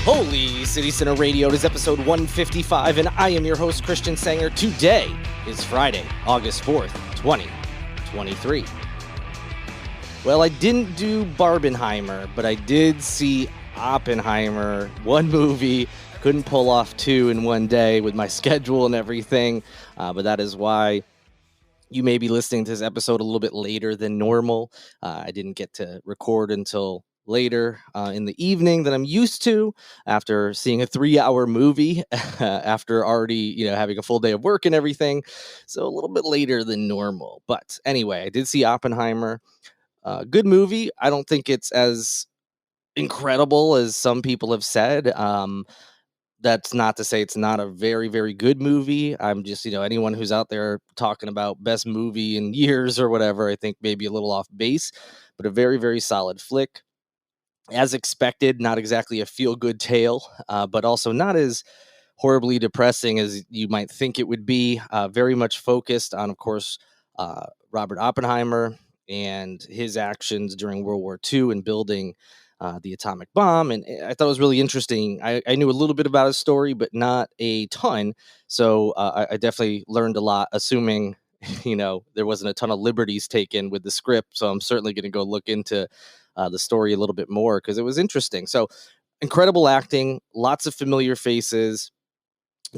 Holy City Center Radio, it is episode 155, and I am your host, Christian Sanger. Today is Friday, August 4th, 2023. Well, I didn't do Barbenheimer, but I did see Oppensinner, one movie. Couldn't pull off two in one day with my schedule and everything, but that is why you may be listening to this episode a little bit later than normal. I didn't get to record until later in the evening than I'm used to after seeing a 3-hour movie after already, having a full day of work and everything. So a little bit later than normal. But anyway, I did see Oppenheimer. Good movie. I don't think it's as incredible as some people have said. That's not to say it's not a very, very good movie. I'm just, anyone who's out there talking about best movie in years or whatever, I think maybe a little off base, but a very, very solid flick. As expected, not exactly a feel-good tale, but also not as horribly depressing as you might think it would be. Very much focused on, of course, Robert Oppenheimer and his actions during World War II and building the atomic bomb. And I thought it was really interesting. I knew a little bit about his story, but not a ton. So I definitely learned a lot, assuming, there wasn't a ton of liberties taken with the script. So I'm certainly going to go look into the story a little bit more because it was interesting. So incredible acting, lots of familiar faces,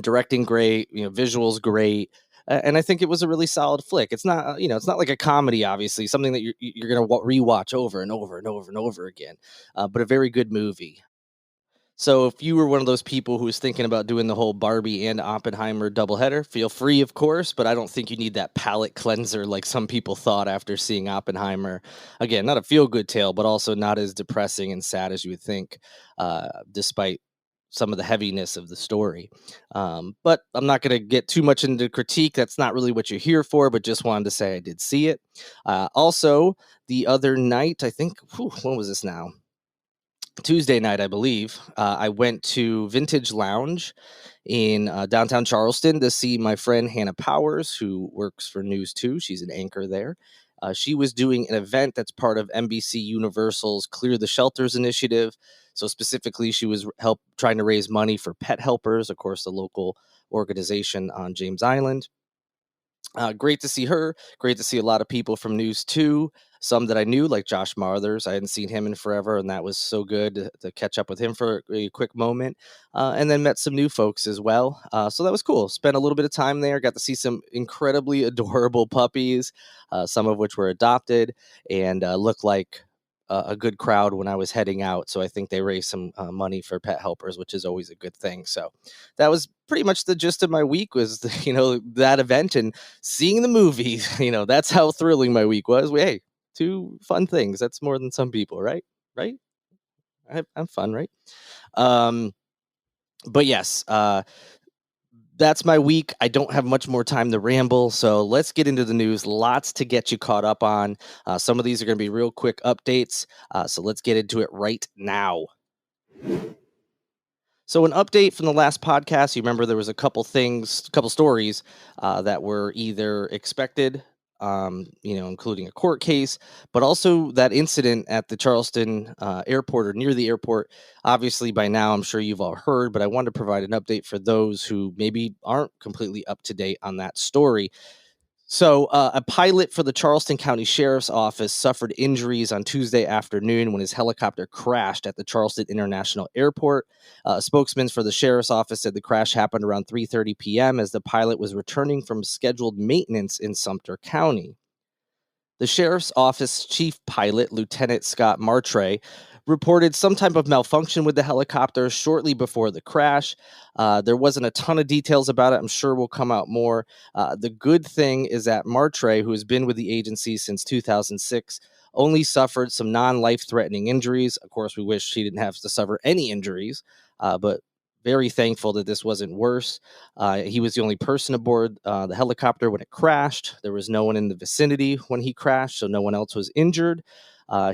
directing great, visuals great. And I think it was a really solid flick. It's not, it's not like a comedy, obviously, something that you're going to rewatch over and over and over and over again, but a very good movie. So if you were one of those people who was thinking about doing the whole Barbie and Oppenheimer doubleheader, feel free, of course, but I don't think you need that palate cleanser like some people thought after seeing Oppenheimer. Again, not a feel-good tale, but also not as depressing and sad as you would think, despite some of the heaviness of the story. But I'm not going to get too much into critique. That's not really what you're here for, but just wanted to say I did see it. Also, the other night, I think, when was this now? Tuesday night, I believe, I went to Vintage Lounge in downtown Charleston to see my friend Hannah Powers, who works for News 2. She's an anchor there. She was doing an event that's part of NBC Universal's Clear the Shelters initiative. So specifically, she was trying to raise money for Pet Helpers, of course, the local organization on James Island. Great to see her. Great to see a lot of people from News 2. Some that I knew, like Josh Marthers. I hadn't seen him in forever, and that was so good to catch up with him for a quick moment. And then met some new folks as well. So that was cool. Spent a little bit of time there. Got to see some incredibly adorable puppies, some of which were adopted, and looked like a good crowd when I was heading out. So I think they raised some money for Pet Helpers, which is always a good thing. So that was pretty much the gist of my week was, that event and seeing the movie. That's how thrilling my week was. Hey, two fun things. That's more than some people, right? Right? I'm fun, right? But yes, that's my week. I don't have much more time to ramble, so let's get into the news. Lots to get you caught up on. Some of these are going to be real quick updates, so let's get into it right now. So an update from the last podcast, you remember there was a couple stories that were either expected, including a court case, but also that incident at the Charleston airport or near the airport. Obviously, by now, I'm sure you've all heard, but I wanted to provide an update for those who maybe aren't completely up to date on that story. So a pilot for the Charleston County Sheriff's Office suffered injuries on Tuesday afternoon when his helicopter crashed at the Charleston International Airport. A spokesman for the Sheriff's Office said the crash happened around 3:30 p.m. as the pilot was returning from scheduled maintenance in Sumter County. The Sheriff's Office Chief Pilot, Lieutenant Scott Martre, reported some type of malfunction with the helicopter shortly before the crash. There wasn't a ton of details about it. I'm sure will come out more. The good thing is that Martre, who has been with the agency since 2006, only suffered some non-life-threatening injuries. Of course, we wish he didn't have to suffer any injuries, but very thankful that this wasn't worse. He was the only person aboard the helicopter when it crashed. There was no one in the vicinity when he crashed, so no one else was injured.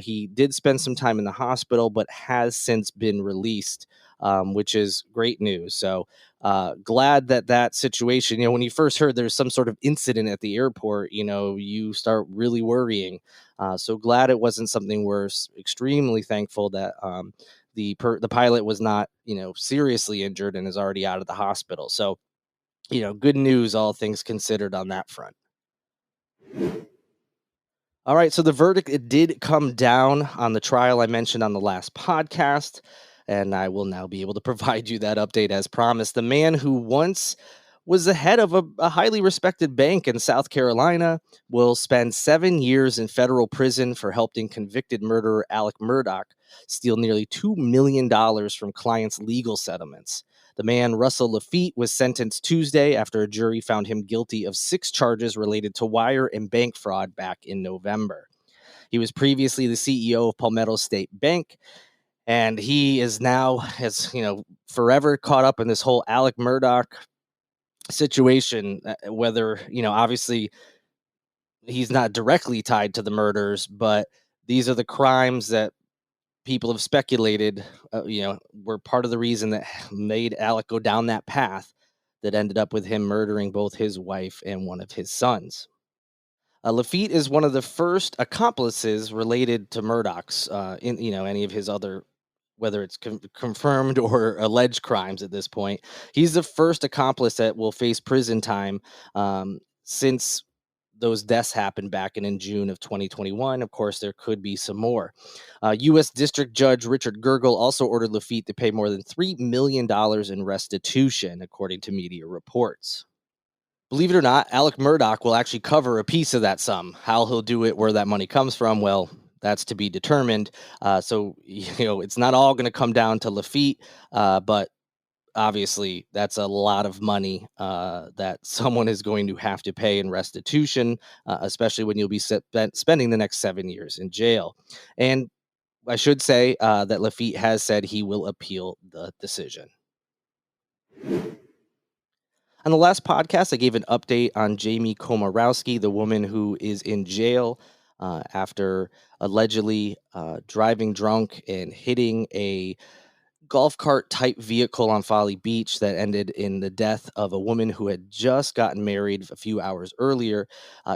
He did spend some time in the hospital, but has since been released, which is great news. So glad that situation, when you first heard there's some sort of incident at the airport, you start really worrying. So glad it wasn't something worse. Extremely thankful that the pilot was not, seriously injured and is already out of the hospital. So, good news, all things considered, on that front. All right, so the verdict, it did come down on the trial I mentioned on the last podcast, and I will now be able to provide you that update as promised. The man who once was the head of a highly respected bank in South Carolina will spend 7 years in federal prison for helping convicted murderer Alec Murdaugh steal nearly $2 million from clients' legal settlements. The man, Russell Lafitte, was sentenced Tuesday after a jury found him guilty of 6 charges related to wire and bank fraud back in November. He was previously the CEO of Palmetto State Bank, and he is now, forever caught up in this whole Alec Murdaugh situation. Whether, obviously he's not directly tied to the murders, but these are the crimes that people have speculated, were part of the reason that made Alec go down that path that ended up with him murdering both his wife and one of his sons. Lafitte is one of the first accomplices related to Murdaugh's in any of his other, whether it's confirmed or alleged crimes at this point. He's the first accomplice that will face prison time since those deaths happened back in June of 2021. Of course, there could be some more. U.S. District Judge Richard Gergel also ordered Lafitte to pay more than $3 million in restitution, according to media reports. Believe it or not, Alec Murdaugh will actually cover a piece of that sum. How he'll do it, where that money comes from, well, that's to be determined. So, it's not all going to come down to Lafitte, but obviously that's a lot of money that someone is going to have to pay in restitution, especially when you'll be spending the next 7 years in jail. And I should say that Lafitte has said he will appeal the decision. On the last podcast, I gave an update on Jamie Komorowski, the woman who is in jail after allegedly driving drunk and hitting a golf cart type vehicle on Folly Beach that ended in the death of a woman who had just gotten married a few hours earlier.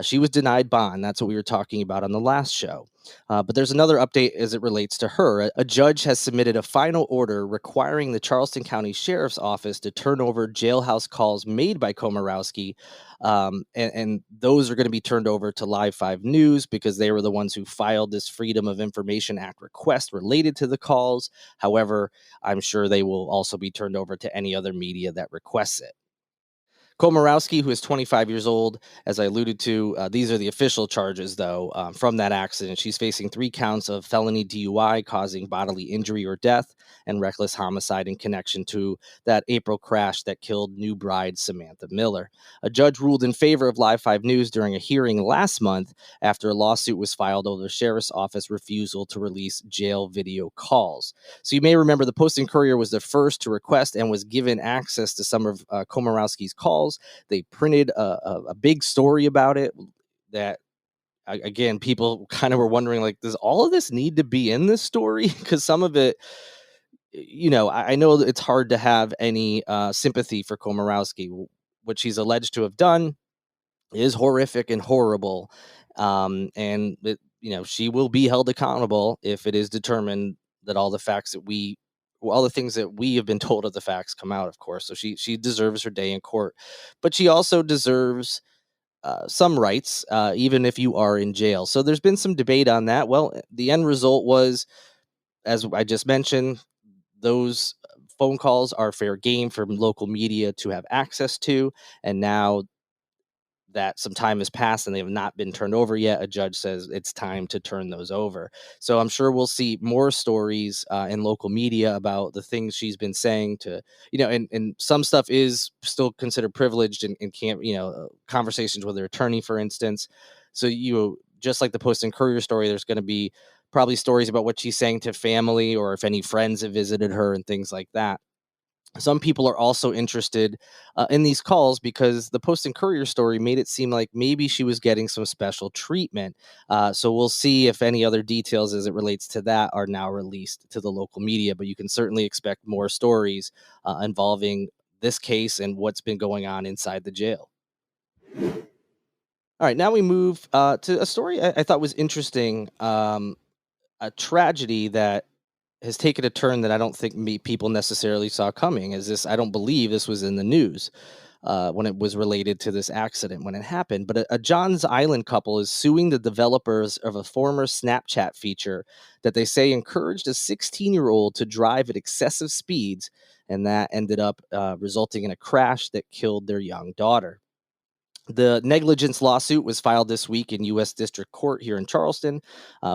She was denied bond. That's what we were talking about on the last show. But there's another update as it relates to her. A judge has submitted a final order requiring the Charleston County Sheriff's Office to turn over jailhouse calls made by Komorowski. And those are going to be turned over to Live 5 News because they were the ones who filed this Freedom of Information Act request related to the calls. However, I'm sure they will also be turned over to any other media that requests it. Komorowski, who is 25 years old, as I alluded to, these are the official charges, though, from that accident. She's facing 3 counts of felony DUI, causing bodily injury or death, and reckless homicide in connection to that April crash that killed new bride Samantha Miller. A judge ruled in favor of Live 5 News during a hearing last month after a lawsuit was filed over the sheriff's office refusal to release jail video calls. So you may remember the Post-Courier was the first to request and was given access to some of Komorowski's calls. They printed a big story about it that, again, people kind of were wondering, like, does all of this need to be in this story? Because some of it, I know that it's hard to have any sympathy for Komorowski. What she's alleged to have done is horrific and horrible. And she will be held accountable if it is determined that all the things that we have been told of the facts come out, of course. So she deserves her day in court, but she also deserves some rights, even if you are in jail. So there's been some debate on that. Well, the end result was, as I just mentioned, those phone calls are fair game for local media to have access to. And now that some time has passed and they have not been turned over yet, a judge says it's time to turn those over. So I'm sure we'll see more stories in local media about the things she's been saying to, and some stuff is still considered privileged and can't, conversations with her attorney, for instance. So, just like the Post and Courier story, there's going to be probably stories about what she's saying to family or if any friends have visited her and things like that. Some people are also interested in these calls because the Post and Courier story made it seem like maybe she was getting some special treatment. So we'll see if any other details as it relates to that are now released to the local media. But you can certainly expect more stories involving this case and what's been going on inside the jail. All right, now we move to a story I thought was interesting, a tragedy that has taken a turn that I don't think people necessarily saw coming. I don't believe this was in the news when it was related to this accident when it happened. But a Johns Island couple is suing the developers of a former Snapchat feature that they say encouraged a 16-year-old to drive at excessive speeds, and that ended up resulting in a crash that killed their young daughter. The negligence lawsuit was filed this week in U.S. District Court here in Charleston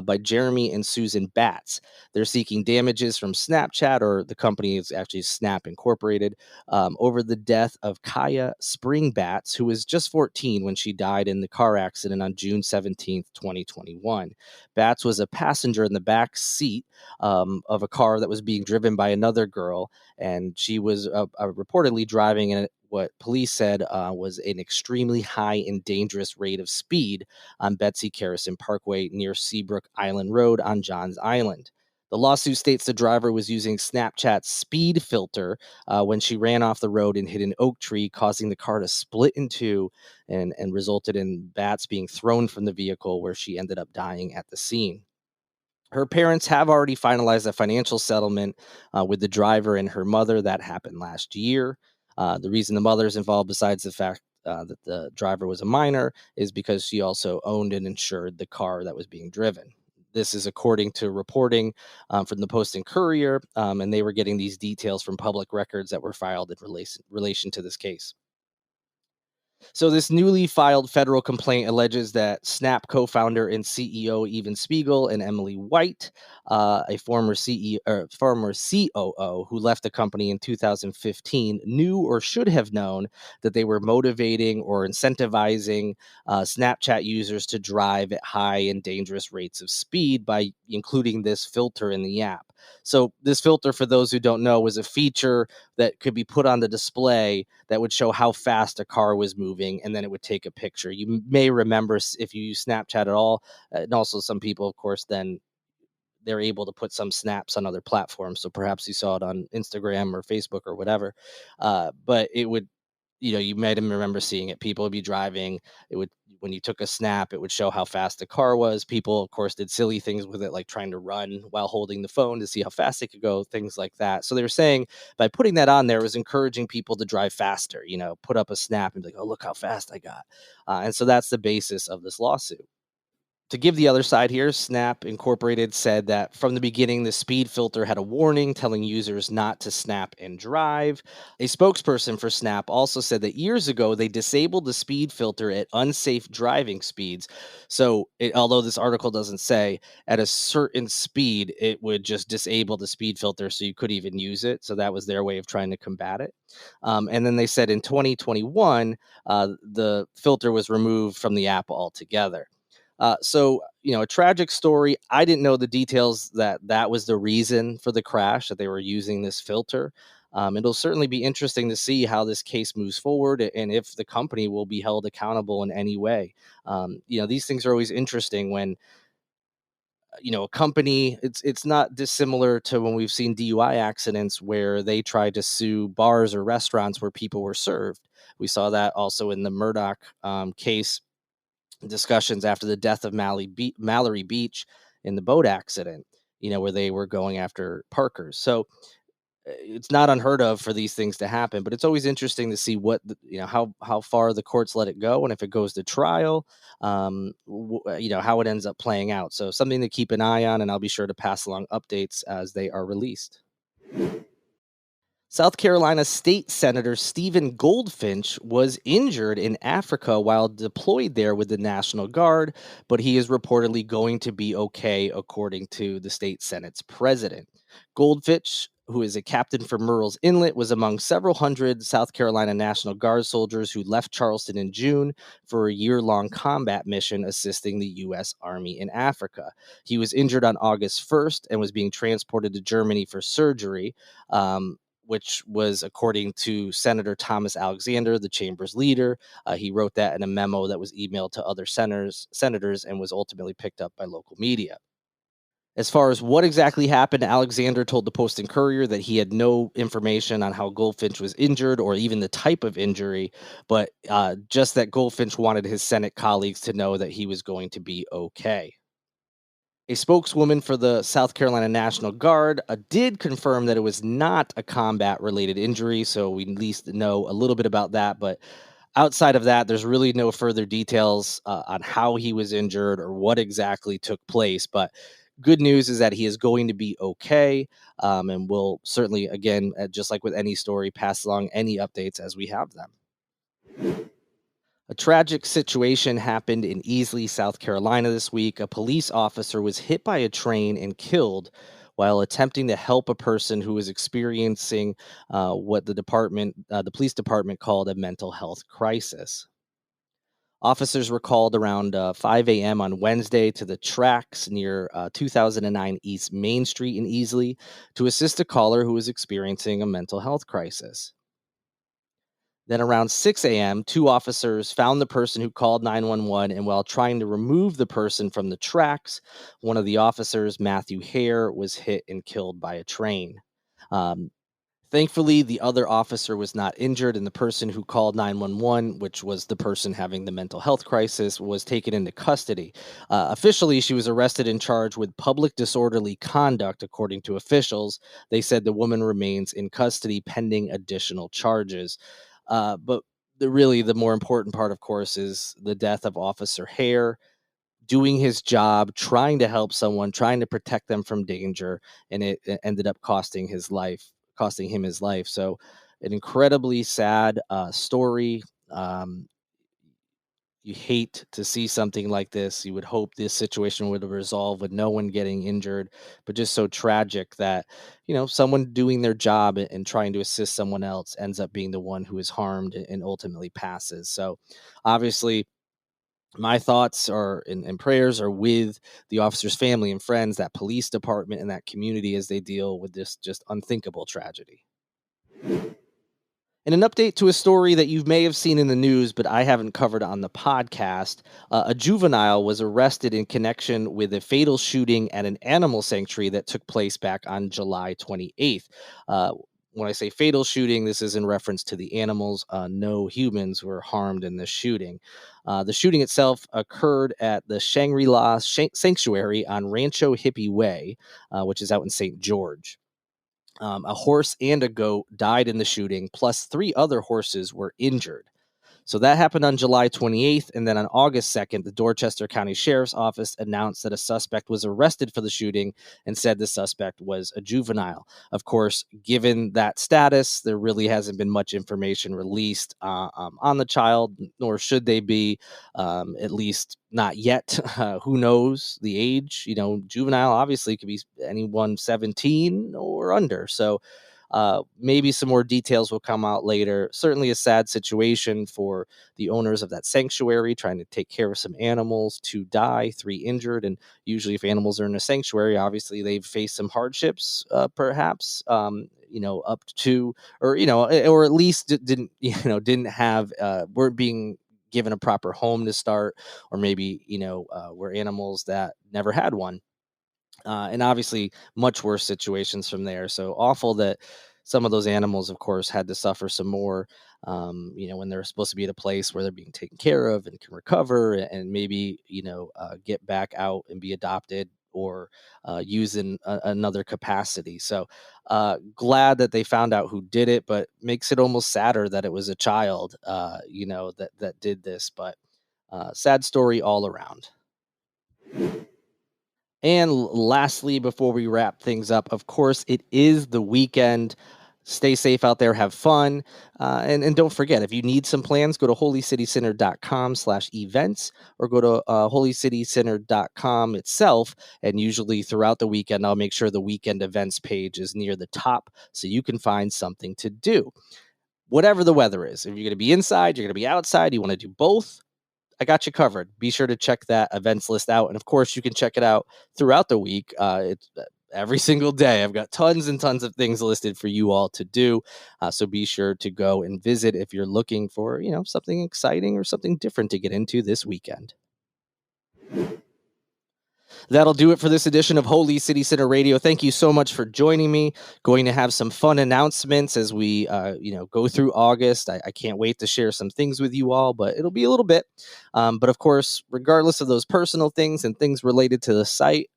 by Jeremy and Susan Batts. They're seeking damages from Snapchat, or the company is actually Snap Incorporated, over the death of Kaya Spring Batts, who was just 14 when she died in the car accident on June 17th, 2021. Batts was a passenger in the back seat of a car that was being driven by another girl, and she was reportedly driving in what police said was an extremely high and dangerous rate of speed on Betsy Carrison Parkway near Seabrook Island Road on Johns Island. The lawsuit states the driver was using Snapchat's speed filter when she ran off the road and hit an oak tree, causing the car to split in two and resulted in Batts being thrown from the vehicle, where she ended up dying at the scene. Her parents have already finalized a financial settlement with the driver and her mother. That happened last year. The reason the mother is involved, besides the fact that the driver was a minor, is because she also owned and insured the car that was being driven. This is according to reporting from the Post and Courier, and they were getting these details from public records that were filed in relation to this case. So, this newly filed federal complaint alleges that Snap co-founder and CEO Evan Spiegel and Emily White, a former CEO or former COO who left the company in 2015, knew or should have known that they were motivating or incentivizing Snapchat users to drive at high and dangerous rates of speed by including this filter in the app. So, this filter, for those who don't know, was a feature that could be put on the display that would show how fast a car was moving, and then it would take a picture. You may remember, if you use Snapchat at all, and also some people, of course, then they're able to put some snaps on other platforms. So perhaps you saw it on Instagram or Facebook or whatever. But it would, you might even remember seeing it. People would be driving. It would, when you took a snap, it would show how fast the car was. People, of course, did silly things with it, like trying to run while holding the phone to see how fast it could go, things like that. So they were saying by putting that on there, it was encouraging people to drive faster, put up a snap and be like, oh, look how fast I got. And so that's the basis of this lawsuit. To give the other side here, Snap Incorporated said that from the beginning, the speed filter had a warning telling users not to snap and drive. A spokesperson for Snap also said that years ago, they disabled the speed filter at unsafe driving speeds. So, although this article doesn't say, at a certain speed, it would just disable the speed filter so you could even use it. So, that was their way of trying to combat it. And then they said in 2021, the filter was removed from the app altogether. A tragic story. I didn't know the details that was the reason for the crash, that they were using this filter. It'll certainly be interesting to see how this case moves forward and if the company will be held accountable in any way. These things are always interesting when, a company, it's not dissimilar to when we've seen DUI accidents where they tried to sue bars or restaurants where people were served. We saw that also in the Murdoch case discussions after the death of Mallory Beach in the boat accident, where they were going after Parkers. So it's not unheard of for these things to happen, but it's always interesting to see how far the courts let it go, and if it goes to trial, how it ends up playing out. So something to keep an eye on, and I'll be sure to pass along updates as they are released. South Carolina State Senator Stephen Goldfinch was injured in Africa while deployed there with the National Guard, but he is reportedly going to be okay, according to the state Senate's president. Goldfinch, who is a captain for Murrells Inlet, was among several hundred South Carolina National Guard soldiers who left Charleston in June for a year-long combat mission assisting the U.S. Army in Africa. He was injured on August 1st and was being transported to Germany for surgery. Which was according to Senator Thomas Alexander, the chamber's leader. He wrote that in a memo that was emailed to other senators and was ultimately picked up by local media. As far as what exactly happened, Alexander told the Post and Courier that he had no information on how Goldfinch was injured or even the type of injury, but just that Goldfinch wanted his Senate colleagues to know that he was going to be okay. A spokeswoman for the South Carolina National Guard did confirm that it was not a combat related injury. So we at least know a little bit about that. But outside of that, there's really no further details on how he was injured or what exactly took place. But good news is that he is going to be okay. And we'll certainly, again, just like with any story, pass along any updates as we have them. A tragic situation happened in Easley, South Carolina this week. A police officer was hit by a train and killed while attempting to help a person who was experiencing what the police department called a mental health crisis. Officers were called around 5 a.m. on Wednesday to the tracks near 2009 East Main Street in Easley to assist a caller who was experiencing a mental health crisis. Then around 6 a.m., two officers found the person who called 911, and while trying to remove the person from the tracks, one of the officers, Matthew Hare, was hit and killed by a train. Um, Thankfully, the other officer was not injured, and the person who called 911, which was the person having the mental health crisis, was taken into custody. Officially, she was arrested and charged with public disorderly conduct, according to officials. They said the woman remains in custody pending additional charges. But really, the more important part, of course, is the death of Officer Hare doing his job, trying to help someone, trying to protect them from danger, and it ended up costing him his life. So, an incredibly sad story. Um, you hate to see something like this. You would hope this situation would resolve with no one getting injured, but just so tragic that, someone doing their job and trying to assist someone else ends up being the one who is harmed and ultimately passes. So, obviously, my thoughts are and prayers are with the officer's family and friends, that police department, and that community as they deal with this just unthinkable tragedy. And an update to a story that you may have seen in the news, but I haven't covered on the podcast. A juvenile was arrested in connection with a fatal shooting at an animal sanctuary that took place back on July 28th. When I say fatal shooting, this is in reference to the animals. No humans were harmed in this shooting. The shooting itself occurred at the Shangri-La Sanctuary on Rancho Hippie Way, which is out in St. George. A horse and a goat died in the shooting, plus three other horses were injured. So that happened on July 28th. And then on August 2nd, the Dorchester County Sheriff's Office announced that a suspect was arrested for the shooting and said the suspect was a juvenile. Of course, given that status, there really hasn't been much information released on the child, nor should they be, at least not yet. Who knows the age? Juvenile obviously could be anyone 17 or under. So, maybe some more details will come out later. Certainly a sad situation for the owners of that sanctuary trying to take care of some animals. Two die, three injured. And usually if animals are in a sanctuary, obviously they've faced some hardships, perhaps, up to, or at least didn't have, weren't being given a proper home to start, or maybe, were animals that never had one. And obviously much worse situations from there. So awful that some of those animals, of course, had to suffer some more. When they're supposed to be at a place where they're being taken care of and can recover, and maybe get back out and be adopted or used in another capacity. So glad that they found out who did it, but makes it almost sadder that it was a child, that did this. But sad story all around. And lastly, before we wrap things up, of course, it is the weekend. Stay safe out there, have fun. And don't forget, if you need some plans, go to holycitycenter.com/events or go to holycitycenter.com itself. And usually throughout the weekend, I'll make sure the weekend events page is near the top so you can find something to do. Whatever the weather is, if you're going to be inside, you're going to be outside, you want to do both, I got you covered. Be sure to check that events list out. And of course, you can check it out throughout the week. It's every single day. I've got tons and tons of things listed for you all to do. So be sure to go and visit if you're looking for, something exciting or something different to get into this weekend. That'll do it for this edition of Holy City Center Radio. Thank you so much for joining me. Going to have some fun announcements as we, go through August. I can't wait to share some things with you all, but it'll be a little bit. But of course, regardless of those personal things and things related to the site,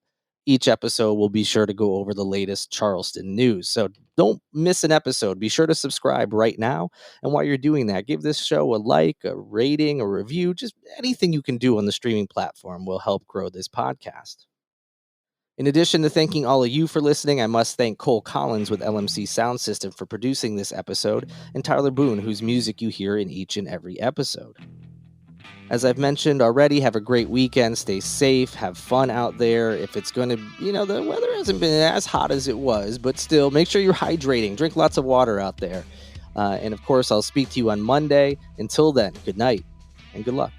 Each episode will be sure to go over the latest Charleston news. So don't miss an episode. Be sure to subscribe right now. And while you're doing that, give this show a like, a rating, a review. Just anything you can do on the streaming platform will help grow this podcast. In addition to thanking all of you for listening, I must thank Cole Collins with LMC Sound System for producing this episode, and Tyler Boone, whose music you hear in each and every episode. As I've mentioned already, have a great weekend, stay safe, have fun out there. If it's going to, the weather hasn't been as hot as it was, but still, make sure you're hydrating, drink lots of water out there. And of course, I'll speak to you on Monday. Until then, good night and good luck.